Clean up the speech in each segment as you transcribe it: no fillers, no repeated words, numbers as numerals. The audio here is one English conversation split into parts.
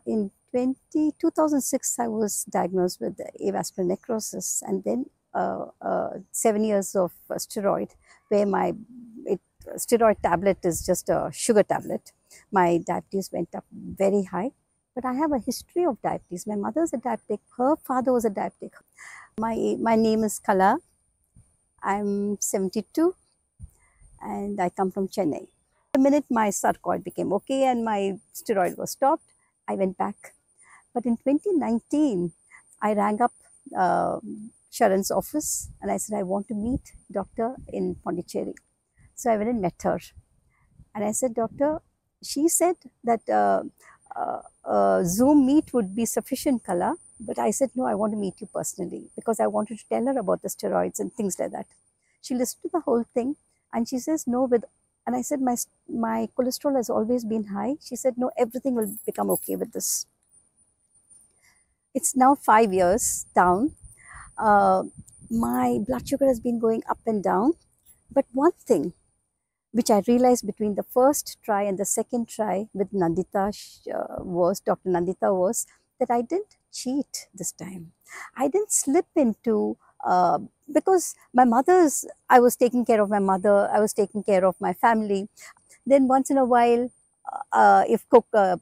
In 2006, I was diagnosed with avascular necrosis, and then 7 years of steroid, where steroid tablet is just a sugar tablet. My diabetes went up very high, but I have a history of diabetes. My mother is a diabetic, her father was a diabetic. My name is Kala. I'm 72 and I come from Chennai. The minute my sarcoid became okay and my steroid was stopped, I went back. But in 2019, I rang up Sharon's office and I said, I want to meet doctor in Pondicherry. So I went and met her. And I said, doctor, she said that Zoom meet would be sufficient, Kala. But I said, no, I want to meet you personally because I wanted to tell her about the steroids and things like that. She listened to the whole thing and she says, no, and I said, my cholesterol has always been high. She said, no, everything will become okay with this. It's now 5 years down. My blood sugar has been going up and down. But one thing which I realized between the first try and the second try with Nandita Dr. Nandita was that I didn't cheat this time. I didn't slip into, because I was taking care of my mother, I was taking care of my family. Then once in a while, if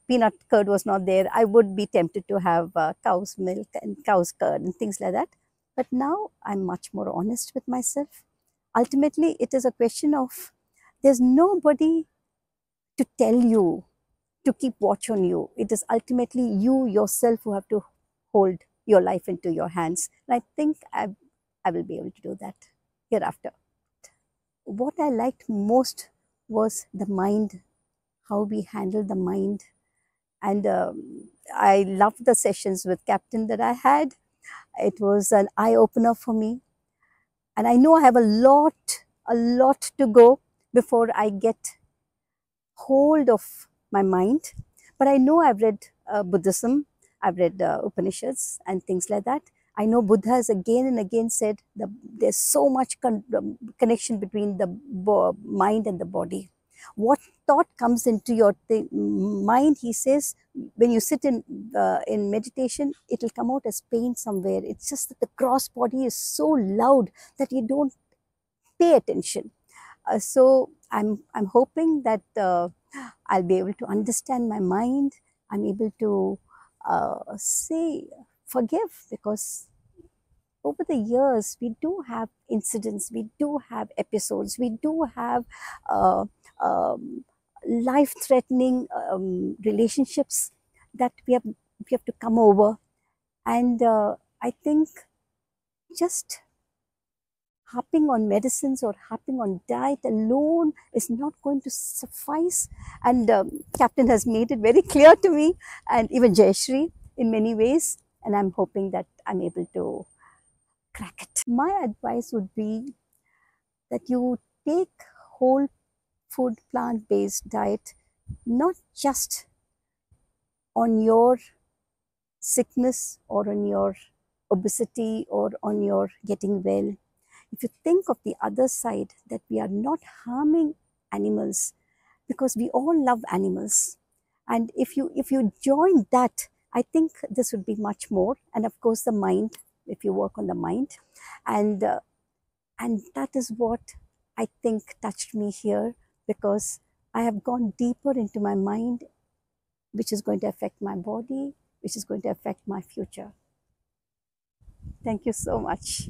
peanut curd was not there, I would be tempted to have cow's milk and cow's curd and things like that. But now I'm much more honest with myself. Ultimately, it is a question of there's nobody to tell you to keep watch on you. It is ultimately you yourself who have to hold your life into your hands. And I think I will be able to do that hereafter. What I liked most was the mind, how we handle the mind. And I loved the sessions with Captain that I had. It was an eye-opener for me. And I know I have a lot to go before I get hold of my mind. But I know I've read Buddhism, I've read Upanishads and things like that. I know Buddha has again and again said that there's so much connection between the mind and the body. What thought comes into your mind, he says, when you sit in meditation, it will come out as pain somewhere. It's just that the cross body is so loud that you don't pay attention. So I'm hoping that I'll be able to understand my mind. I'm able to say forgive, because over the years we do have incidents, we do have episodes, we do have life-threatening relationships that we have to come over. And I think just harping on medicines or harping on diet alone is not going to suffice. And Captain has made it very clear to me, and even Jayashree in many ways. And I'm hoping that I'm able to crack it. My advice would be that you take whole food, plant-based diet, not just on your sickness or on your obesity or on your getting well. If you think of the other side, that we are not harming animals, because we all love animals. And if you join that, I think this would be much more. And of course, the mind, if you work on the mind. And that is what I think touched me here, because I have gone deeper into my mind, which is going to affect my body, which is going to affect my future. Thank you so much.